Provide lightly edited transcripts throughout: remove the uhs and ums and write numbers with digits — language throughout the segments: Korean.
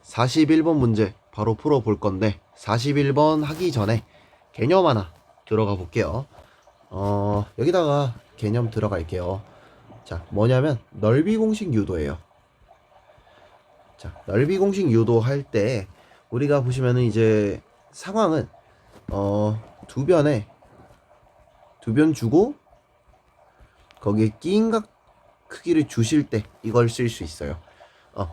41번 문제 바로 풀어볼 건데 41번 하기 전에 개념 하나 들어가 볼게요. 여기다가 개념 들어갈게요. 자, 뭐냐면 넓이 공식 유도예요. 자, 넓이 공식 유도 할 때 우리가 보시면은 이제 상황은 두 변 주고 거기에 끼인각 크기를 주실 때 이걸 쓸 수 있어요.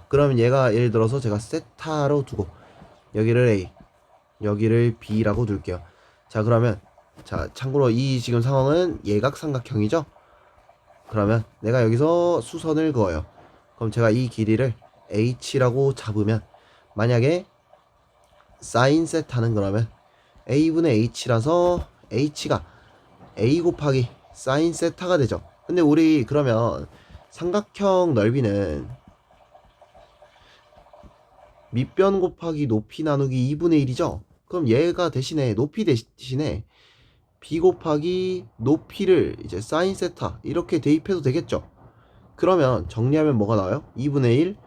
그러면 얘가 예를 들어서 제가 세타로 두고 여기를 A, 여기를 B라고 둘게요. 자, 그러면 자, 참고로 이 지금 상황은 예각삼각형이죠? 그러면 내가 여기서 수선을 그어요. 그럼 제가 이 길이를 H라고 잡으면 만약에 사인 세타는 그러면 A분의 H라서 H가 A 곱하기 사인 세타가 되죠. 근데 우리 그러면 삼각형 넓이는 밑변 곱하기 높이 나누기 2분의 1이죠. 그럼 얘가 대신에 높이 대신에 b 곱하기 높이를 이제 사인 세타 이렇게 대입해도 되겠죠. 그러면 정리하면 뭐가 나와요? 2분의 1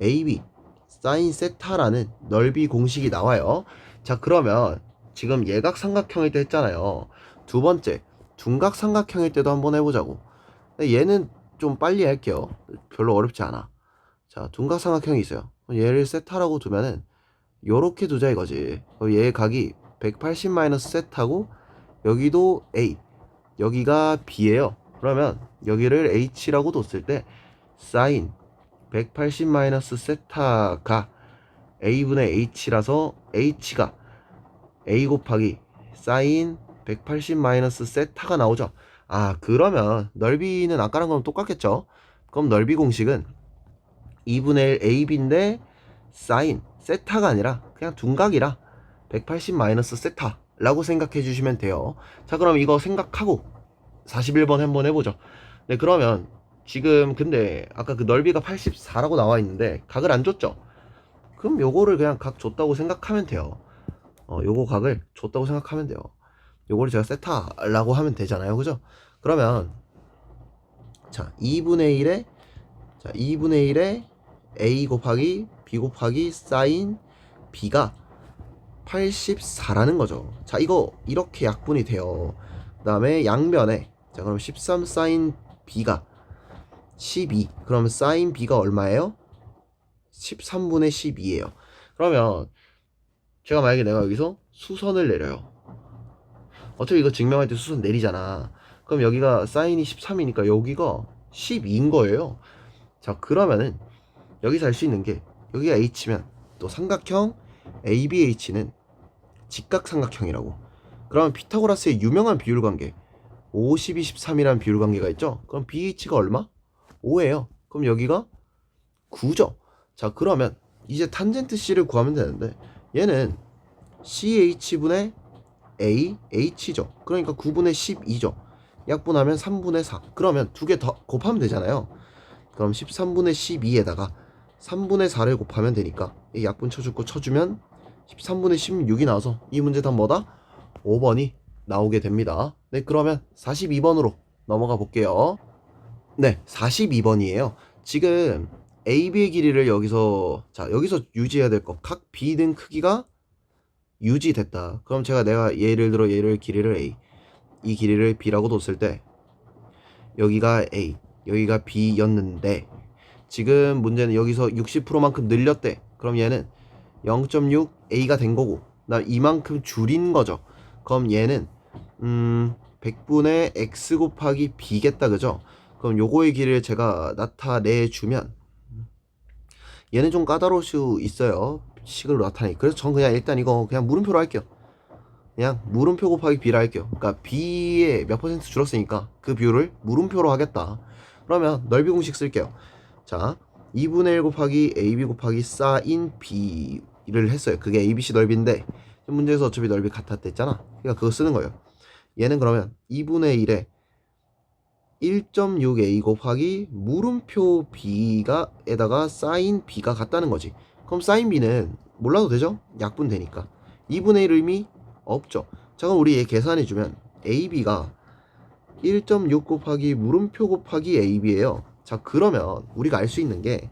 ab 사인 세타라는 넓이 공식이 나와요. 자, 그러면 지금 예각삼각형일 때 했잖아요. 두 번째 둔각삼각형일 때도 한번 해보자고. 얘는 좀 빨리 할게요. 별로 어렵지 않아. 자, 둔각삼각형이 있어요. 얘를 세타라고 두면은 요렇게 두자 이거지. 얘 각이 180 마이너스 세타고 여기도 A, 여기가 B예요. 그러면 여기를 H라고 뒀을 때 사인 180 마이너스 세타가 A분의 H라서 H가 A 곱하기 사인 180 마이너스 세타가 나오죠. 그러면 넓이는 아까랑 거랑 똑같겠죠. 그럼 넓이 공식은 2분의 1 AB인데 사인 세타가 아니라 그냥 둔각이라 180 마이너스 세타라고 생각해 주시면 돼요. 자, 그럼 이거 생각하고 41번 한번 해보죠. 네, 그러면 지금 근데 아까 그 넓이가 84라고 나와 있는데 각을 안 줬죠. 그럼 요거를 그냥 각 줬다고 생각하면 돼요. 요거 각을 줬다고 생각하면 돼요. 요거를 제가 세타라고 하면 되잖아요, 그죠? 그러면 자, 2분의 1에 A 곱하기 B 곱하기 사인 B가 84라는 거죠. 자, 이거 이렇게 약분이 돼요. 그 다음에 양변에 자, 그럼 13 사인 B가 12. 그러면 사인 B가 얼마예요? 13분의 12예요. 그러면 제가 만약에 내가 여기서 수선을 내려요. 어차피 이거 증명할 때 수선 내리잖아. 그럼 여기가 사인이 13이니까 여기가 12인 거예요. 자, 그러면은 여기서 알 수 있는 게 여기가 H면 또 삼각형 ABH는 직각삼각형이라고. 그러면 피타고라스의 유명한 비율관계 50, 23이라는 비율관계가 있죠. 그럼 BH가 얼마? 5예요. 그럼 여기가 9죠. 자, 그러면 이제 탄젠트 C를 구하면 되는데 얘는 CH분의 AH죠. 그러니까 9분의 12죠. 약분하면 3분의 4. 그러면 두 개 더 곱하면 되잖아요. 그럼 13분의 12에다가 3분의 4를 곱하면 되니까 이 약분 쳐주면 13분의 16이 나와서 이 문제 답 뭐다? 5번이 나오게 됩니다. 네, 그러면 42번으로 넘어가 볼게요. 네, 42번이에요. 지금 AB의 길이를 여기서 유지해야 될 거 각 B 등 크기가 유지됐다. 그럼 내가 예를 들어 얘를 길이를 A, 이 길이를 B라고 뒀을 때 여기가 A, 여기가 B였는데 지금 문제는 여기서 60%만큼 늘렸대. 그럼 얘는 0.6 A가 된 거고 그다음 이만큼 줄인 거죠. 그럼 얘는 100분의 X 곱하기 B겠다, 그죠? 그럼 요거의 길이를 제가 나타내주면 얘는 좀 까다로울 수 있어요. 식으로 나타내기. 그래서 전 그냥 일단 이거 그냥 물음표로 할게요. 그냥 물음표 곱하기 B라 할게요. 그러니까 B에 몇 퍼센트 줄었으니까 그 비율을 물음표로 하겠다. 그러면 넓이 공식 쓸게요. 자, 2분의 1 곱하기 AB 곱하기 사인 B를 했어요. 그게 ABC 넓이인데 문제에서 어차피 넓이 같았댔잖아. 그러니까 그거 쓰는 거예요. 얘는 그러면 2분의 1에 1.6A 곱하기 물음표 B가 에다가 사인 B가 같다는 거지. 그럼 사인 B는 몰라도 되죠? 약분 되니까 2분의 1 의미 없죠. 자, 그럼 우리 얘 계산해주면 AB가 1.6 곱하기 물음표 곱하기 AB예요. 자, 그러면 우리가 알 수 있는 게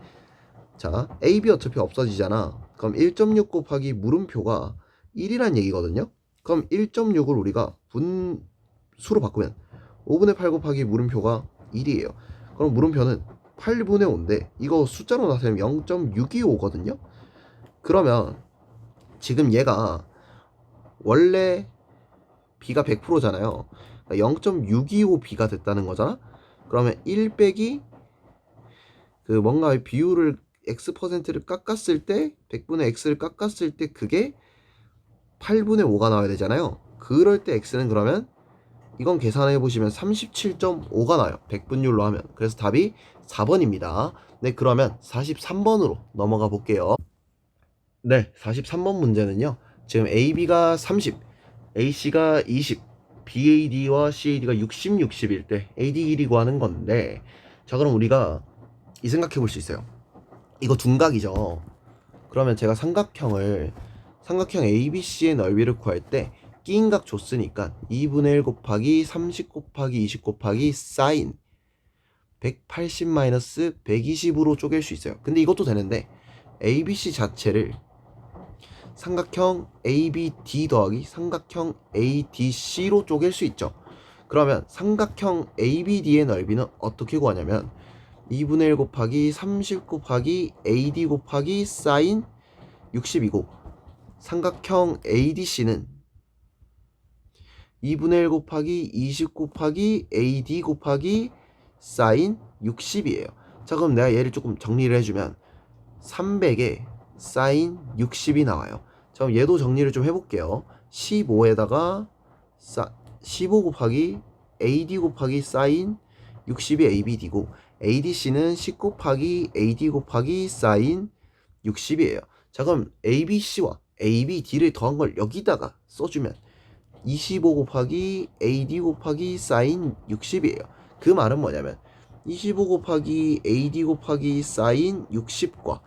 자, AB 어차피 없어지잖아. 그럼 1.6 곱하기 물음표가 1이란 얘기거든요. 그럼 1.6을 우리가 분수로 바꾸면 5분의 8 곱하기 물음표가 1이에요. 그럼 물음표는 8분의 5인데 이거 숫자로 나타내면 0.625거든요. 그러면 지금 얘가 원래 b가 100%잖아요. 0.625b가 됐다는 거잖아. 그러면 1 빼기 그 뭔가 비율을 x%를 깎았을 때 100분의 x를 깎았을 때 그게 8분의 5가 나와야 되잖아요. 그럴 때 x는 그러면 이건 계산해 보시면 37.5가 나와요. 100분율로 하면. 그래서 답이 4번입니다. 네, 그러면 43번으로 넘어가 볼게요. 네, 43번 문제는요. 지금 AB가 30, AC가 20, BAD와 CAD가 60, 60일 때 AD 길이 구하는 건데, 자, 그럼 우리가 이 생각해 볼 수 있어요. 이거 둔각이죠. 그러면 제가 삼각형 ABC의 넓이를 구할 때 끼인각 줬으니까 2분의 1 곱하기 30 곱하기 20 곱하기 사인 180 마이너스 120으로 쪼갤 수 있어요. 근데 이것도 되는데 ABC 자체를 삼각형 ABD 더하기 삼각형 ADC로 쪼갤 수 있죠. 그러면 삼각형 ABD의 넓이는 어떻게 구하냐면 2분의 1 곱하기 30 곱하기 AD 곱하기 사인 60이고 삼각형 ADC는 2분의 1 곱하기 20 곱하기 AD 곱하기 사인 60이에요. 자, 그럼 내가 얘를 조금 정리를 해주면 300에 사인 60이 나와요. 자, 그럼 얘도 정리를 좀 해볼게요. 15에다가 15 곱하기 AD 곱하기 사인 60이 ABD고 ADC는 10 곱하기 AD 곱하기 사인 60이에요. 자, 그럼 ABC와 ABD를 더한 걸 여기다가 써주면 25 곱하기 AD 곱하기 사인 60이에요. 그 말은 뭐냐면 25 곱하기 AD 곱하기 사인 60과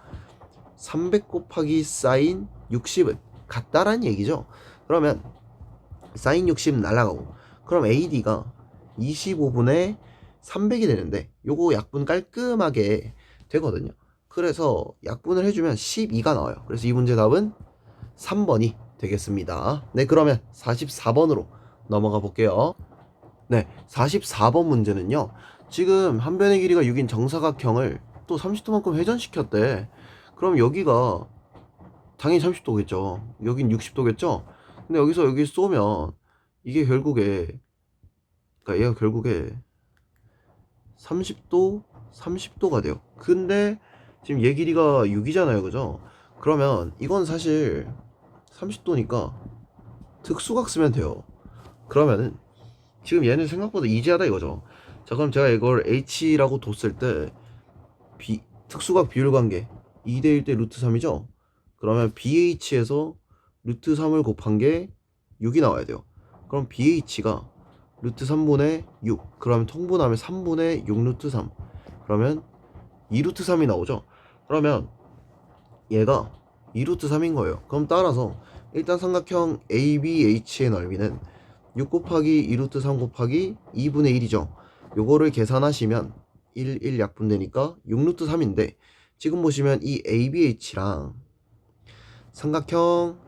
300 곱하기 사인 60은 같다란 얘기죠. 그러면 사인 60 날라가고 그럼 AD가 25분의 300이 되는데 요거 약분 깔끔하게 되거든요. 그래서 약분을 해주면 12가 나와요. 그래서 이 문제 답은 3번이 되겠습니다. 네, 그러면 44번으로 넘어가 볼게요. 네, 44번 문제는요. 지금 한 변의 길이가 6인 정사각형을 또 30도만큼 회전시켰대. 그럼 여기가 당연히 30도겠죠. 여긴 60도겠죠. 근데 여기서 여기 쏘면 이게 결국에 그러니까 얘가 결국에 30도, 30도가 돼요. 근데 지금 얘 길이가 6이잖아요. 그죠? 그러면 이건 사실 30도니까 특수각 쓰면 돼요. 그러면은 지금 얘는 생각보다 이지하다 이거죠. 자, 그럼 제가 이걸 H라고 뒀을 때 특수각 비율 관계 2대1 대 루트 3이죠. 그러면 BH에서 루트 3을 곱한 게 6이 나와야 돼요. 그럼 BH가 루트 3분의 6, 그러면 통분하면 3분의 6 루트 3, 그러면 2 루트 3이 나오죠. 그러면 얘가 2 루트 3인 거예요. 그럼 따라서 일단 삼각형 ABH의 넓이는 6 곱하기 2 루트 3 곱하기 2분의 1이죠. 요거를 계산하시면 1 약분되니까 6 루트 3인데 지금 보시면 이 ABH랑 삼각형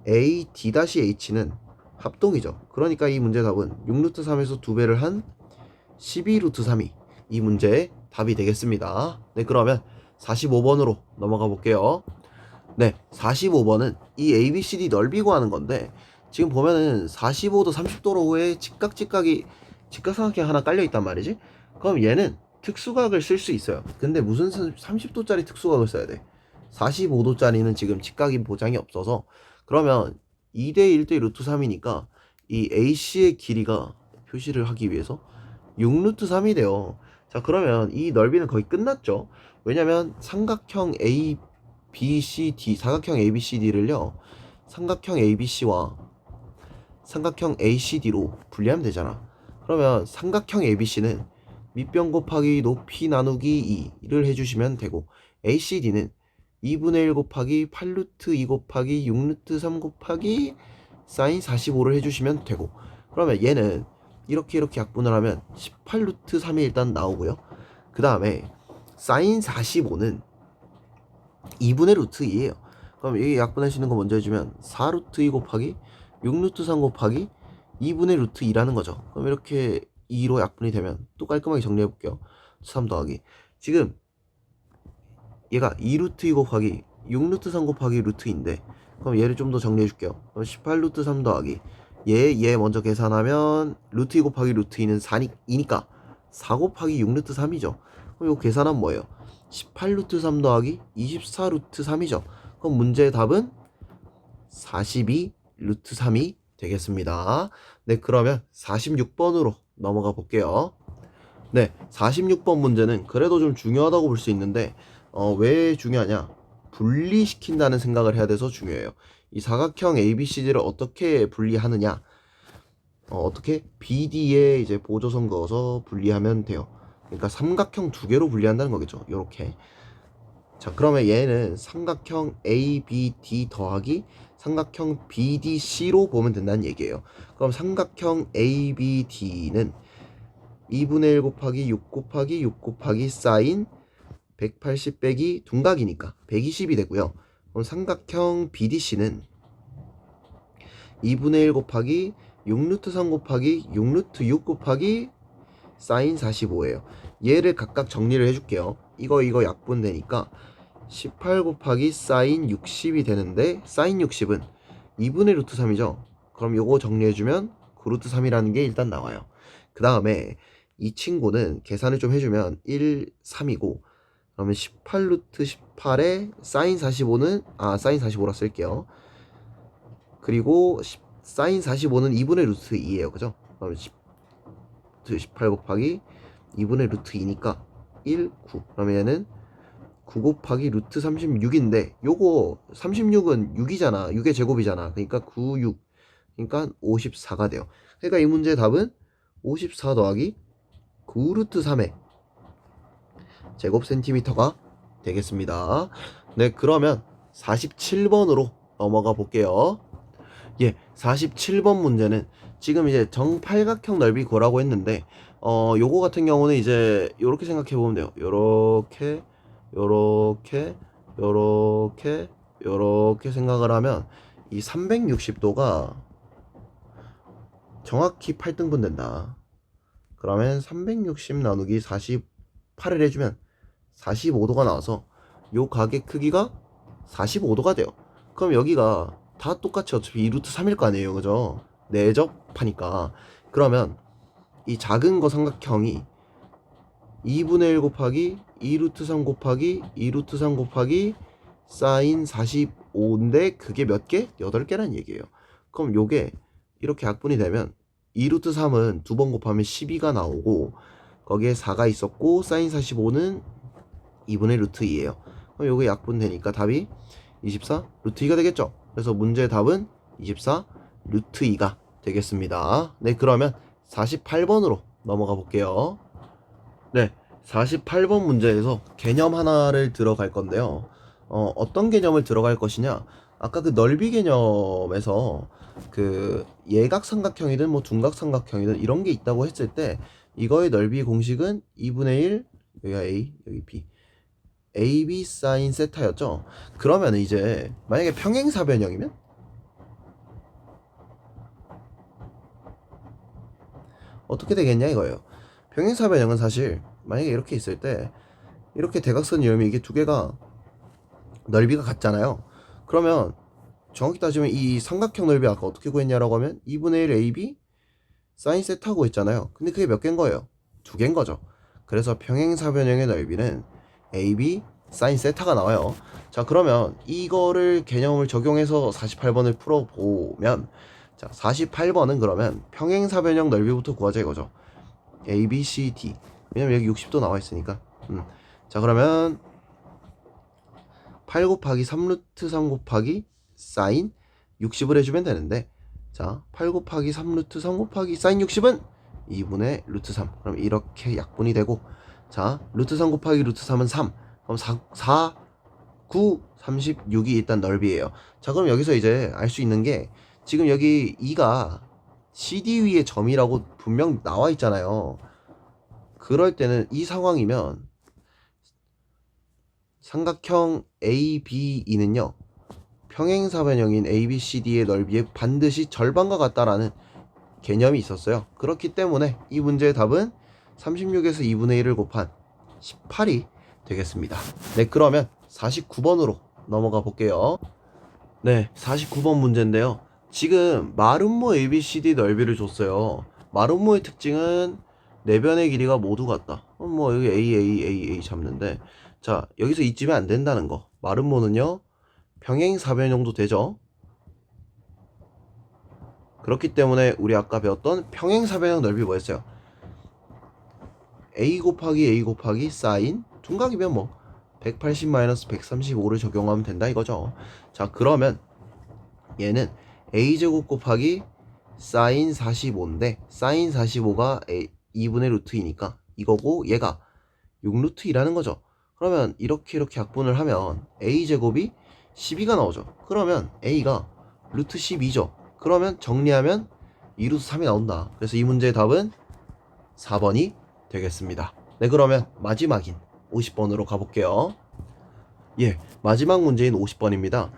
AD-H는 합동이죠. 그러니까 이 문제 답은 6 루트 3에서 2배를 한 12 루트 3이 이 문제의 답이 되겠습니다. 네, 그러면 45번으로 넘어가 볼게요. 네, 45번은 이 ABCD 넓이 구하는 건데 지금 보면은 45도 30도로의 직각삼각형 하나 깔려 있단 말이지. 그럼 얘는 특수각을 쓸 수 있어요. 근데 무슨 30도짜리 특수각을 써야 돼? 45도짜리는 지금 직각인 보장이 없어서 그러면 2대 1대 루트 3이니까 이 AC의 길이가 표시를 하기 위해서 6 루트 3이 돼요. 자, 그러면 이 넓이는 거의 끝났죠. 왜냐면 삼각형 ABCD, 사각형 ABCD를요 삼각형 ABC와 삼각형 ACD로 분리하면 되잖아. 그러면 삼각형 ABC는 밑변 곱하기 높이 나누기 2를 해주시면 되고 ACD는 2분의 1 곱하기 8루트 2 곱하기 6루트 3 곱하기 사인 45를 해주시면 되고 그러면 얘는 이렇게 약분을 하면 18루트 3이 일단 나오고요. 그 다음에 사인 45는 2분의 루트 2예요. 그럼 이 약분할 수 있는 거 먼저 해주면 4 루트 2 곱하기 6 루트 3 곱하기 2분의 루트 2라는 거죠. 그럼 이렇게 2로 약분이 되면 또 깔끔하게 정리해 볼게요. 3 더하기 지금 얘가 2 루트 2 곱하기 6 루트 3 곱하기 루트인데 그럼 얘를 좀 더 정리해 줄게요. 그럼 18 루트 3 더하기 얘 먼저 계산하면 루트 2 곱하기 루트 2는 2니까 4 곱하기 6 루트 3이죠. 그럼 이거 계산하면 뭐예요? 18 루트 3 더하기 24 루트 3이죠. 그럼 문제의 답은 42 루트 3이 되겠습니다. 네, 그러면 46번으로 넘어가 볼게요. 네, 46번 문제는 그래도 좀 중요하다고 볼 수 있는데 왜 중요하냐? 분리시킨다는 생각을 해야 돼서 중요해요. 이 사각형 ABCD를 어떻게 분리하느냐? 어떻게 BD에 이제 보조선 그어서 분리하면 돼요. 그러니까 삼각형 두 개로 분리한다는 거겠죠. 요렇게. 자, 그러면 얘는 삼각형 ABD 더하기 삼각형 BDC로 보면 된다는 얘기예요. 그럼 삼각형 ABD는 2분의 1 곱하기 6 곱하기 6 곱하기 사인 180 빼기 둔각이니까 120이 되고요. 그럼 삼각형 BDC는 2분의 1 곱하기 6 루트 3 곱하기 6 루트 6 곱하기 사인 45예요. 얘를 각각 정리를 해줄게요. 이거 약분되니까 18 곱하기 사인 60이 되는데 사인 60은 2분의 루트 3이죠. 그럼 요거 정리해주면 9 루트 3이라는 게 일단 나와요. 그 다음에 이 친구는 계산을 좀 해주면 1, 3이고 그러면 18 루트 18에 사인 45는 사인 45라 쓸게요. 그리고 사인 45는 2분의 루트 2예요. 그죠? 그럼 18 곱하기 2분의 루트 2니까 1, 9. 그러면 얘는 9 곱하기 루트 36인데 요거 36은 6이잖아. 6의 제곱이잖아. 그러니까 9, 6. 그러니까 54가 돼요. 그러니까 이 문제의 답은 54 더하기 9 루트 3의 제곱 센티미터가 되겠습니다. 네, 그러면 47번으로 넘어가 볼게요. 예, 47번 문제는 지금 이제 정팔각형 넓이 구라고 했는데 요거 같은 경우는 이제 요렇게 생각해 보면 돼요. 요렇게 요렇게 요렇게 요렇게 생각을 하면 이 360도가 정확히 8등분 된다. 그러면 360 나누기 48을 해주면 45도가 나와서 요 각의 크기가 45도가 돼요. 그럼 여기가 다 똑같이 어차피 2루트 3일 거 아니에요. 그죠? 내접하니까. 그러면 이 작은 거 삼각형이 2분의 1 곱하기 2루트 3 곱하기 2루트 3 곱하기 사인 45인데 그게 몇 개? 8개란 얘기예요. 그럼 요게 이렇게 약분이 되면 2루트 3은 두 번 곱하면 12가 나오고 거기에 4가 있었고 사인 45는 2분의 루트 2예요. 그럼 요게 약분되니까 답이 24 루트 2가 되겠죠. 그래서 문제의 답은 24 루트 2가 되겠습니다. 네, 그러면 48번으로 넘어가 볼게요. 네, 48번 문제에서 개념 하나를 들어갈 건데요. 어떤 개념을 들어갈 것이냐? 아까 그 넓이 개념에서 그 예각삼각형이든 뭐 둔각삼각형이든 이런 게 있다고 했을 때 이거의 넓이 공식은 2분의 1, 여기가 A, 여기 B. AB 사인 세타였죠. 그러면 이제 만약에 평행사변형이면 어떻게 되겠냐 이거예요. 평행사변형은 사실 만약에 이렇게 있을 때 이렇게 대각선 이음이 이게 두 개가 넓이가 같잖아요. 그러면 정확히 따지면 이 삼각형 넓이 아까 어떻게 구했냐라고 하면 2분의 1 AB 사인 세타고 했잖아요. 근데 그게 몇 개인 거예요? 두 개인 거죠. 그래서 평행사변형의 넓이는 AB 사인 세타가 나와요. 자, 그러면 이거를 개념을 적용해서 48번을 풀어보면 자, 48번은 그러면 평행사변형 넓이부터 구하자 이거죠. A, B, C, D. 왜냐면 여기 60도 나와 있으니까. 자, 그러면 8 곱하기 3 루트 3 곱하기 사인 60을 해주면 되는데 자, 8 곱하기 3 루트 3 곱하기 사인 60은 2분의 루트 3. 그럼 이렇게 약분이 되고 자, 루트 3 곱하기 루트 3은 3. 그럼 4, 9, 36이 일단 넓이에요. 자, 그럼 여기서 이제 알 수 있는 게 지금 여기 2가 CD 위의 점이라고 분명 나와 있잖아요. 그럴 때는 이 상황이면 삼각형 ABE는요 평행사변형인 ABCD의 넓이의 반드시 절반과 같다라는 개념이 있었어요. 그렇기 때문에 이 문제의 답은 36에서 2분의 1을 곱한 18이 되겠습니다. 네, 그러면 49번으로 넘어가 볼게요. 네, 49번 문제인데요. 지금 마름모 ABCD 넓이를 줬어요. 마름모의 특징은 네 변의 길이가 모두 같다. 뭐 여기 A 잡는데, 자 여기서 잊으면 안 된다는 거. 마름모는요 평행사변형도 되죠. 그렇기 때문에 우리 아까 배웠던 평행사변형 넓이 뭐였어요? A 곱하기 사인 둔각이면 뭐 180-135를 적용하면 된다 이거죠. 자 그러면 얘는 a제곱 곱하기 사인 45인데 사인 45가 2분의 루트이니까 이거고 얘가 6루트2라는 거죠. 그러면 이렇게 약분을 하면 a제곱이 12가 나오죠. 그러면 a가 루트 12죠. 그러면 정리하면 2루트 3이 나온다. 그래서 이 문제의 답은 4번이 되겠습니다. 네, 그러면 마지막인 50번으로 가볼게요. 예, 마지막 문제인 50번입니다.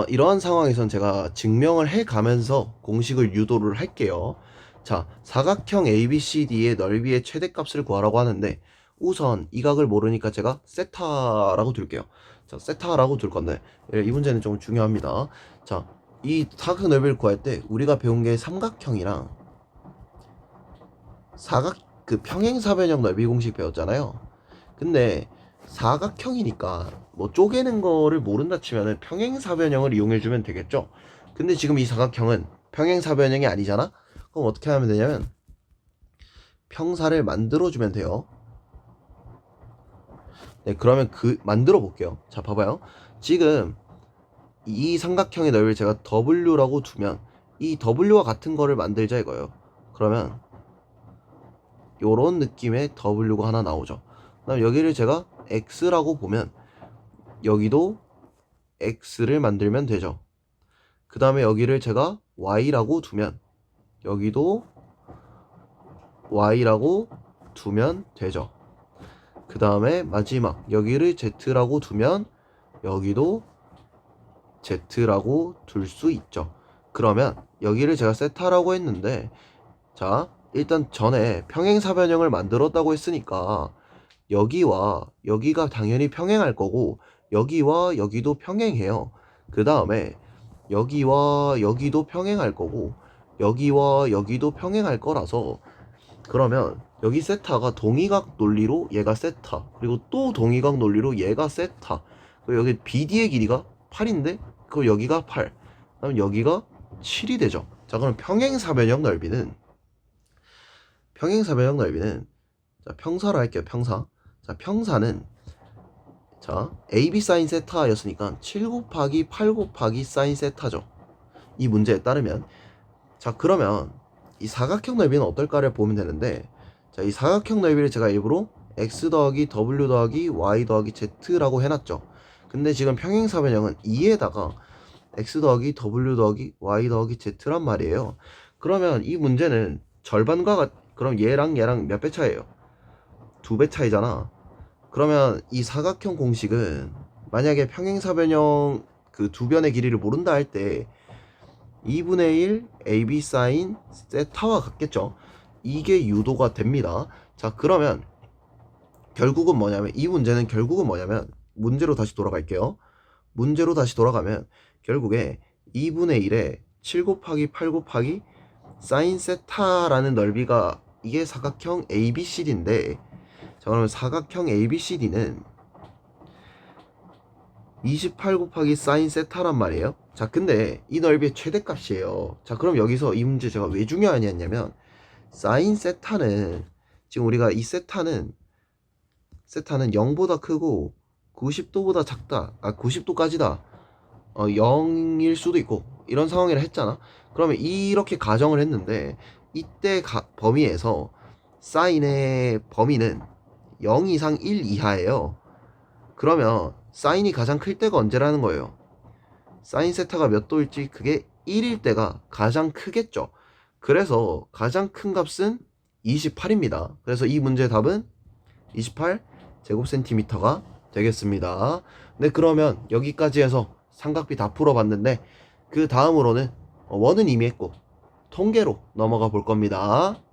이러한 상황에선 제가 증명을 해가면서 공식을 유도를 할게요. 자, 사각형 ABCD의 넓이의 최대값을 구하라고 하는데 우선 이 각을 모르니까 제가 세타라고 둘게요. 자, 세타라고 둘 건데 이 문제는 좀 중요합니다. 자, 이 사각형 넓이를 구할 때 우리가 배운 게 삼각형이랑 그 평행사변형 넓이 공식 배웠잖아요. 근데 사각형이니까 뭐 쪼개는 거를 모른다 치면은 평행사변형을 이용해주면 되겠죠. 근데 지금 이 사각형은 평행사변형이 아니잖아. 그럼 어떻게 하면 되냐면 평사를 만들어주면 돼요. 네, 그러면 만들어 볼게요. 자, 봐봐요. 지금 이 삼각형의 넓이를 제가 W라고 두면 이 W와 같은 거를 만들자 이거예요. 그러면 요런 느낌의 W가 하나 나오죠. 그다음 여기를 제가 X라고 보면 여기도 X를 만들면 되죠. 그 다음에 여기를 제가 Y라고 두면 여기도 Y라고 두면 되죠. 그 다음에 마지막 여기를 Z라고 두면 여기도 Z라고 둘 수 있죠. 그러면 여기를 제가 세타라고 했는데 자 일단 전에 평행사변형을 만들었다고 했으니까 여기와 여기가 당연히 평행할 거고 여기와 여기도 평행해요. 그 다음에 여기와 여기도 평행할 거고 여기와 여기도 평행할 거라서 그러면 여기 세타가 동의각 논리로 얘가 세타 그리고 또 동의각 논리로 얘가 세타 그리고 여기 BD의 길이가 8인데 그럼 여기가 8 그럼 여기가 7이 되죠. 자 그럼 평행사변형 넓이는 자 평사로 할게요. 평사. 자 평사는 자 AB 사인 세타였으니까 7 곱하기 8 곱하기 사인 세타죠. 이 문제에 따르면 자 그러면 이 사각형 넓이는 어떨까를 보면 되는데 자 이 사각형 넓이를 제가 일부러 x 더하기 w 더하기 y 더하기 z라고 해놨죠. 근데 지금 평행사변형은 2에다가 x 더하기 w 더하기 y 더하기 z란 말이에요. 그러면 이 문제는 그럼 얘랑 몇 배 차이에요? 2배 차이잖아. 그러면 이 사각형 공식은 만약에 평행사변형 그 두 변의 길이를 모른다 할 때 2분의 1 AB 사인 세타와 같겠죠. 이게 유도가 됩니다. 자 그러면 결국은 뭐냐면 이 문제는 결국은 뭐냐면 문제로 다시 돌아갈게요. 문제로 다시 돌아가면 결국에 2분의 1에 7 곱하기 8 곱하기 사인 세타라는 넓이가 이게 사각형 ABCD인데 자 그러면 사각형 ABCD는 28 곱하기 사인 세타란 말이에요. 자 근데 이 넓이의 최대값이에요. 자 그럼 여기서 이 문제 제가 왜 중요하냐면 사인 세타는 지금 우리가 이 세타는 0보다 크고 90도보다 작다 90도까지다 0일 수도 있고 이런 상황이라 했잖아. 그러면 이렇게 가정을 했는데 이때 범위에서 사인의 범위는 0 이상 1 이하예요. 그러면 사인이 가장 클 때가 언제라는 거예요? 사인 세타가 몇 도일지 그게 1일 때가 가장 크겠죠. 그래서 가장 큰 값은 28입니다. 그래서 이 문제의 답은 28 제곱센티미터가 되겠습니다. 네, 그러면 여기까지 해서 삼각비 다 풀어봤는데 그 다음으로는 원은 이미 했고 통계로 넘어가 볼 겁니다.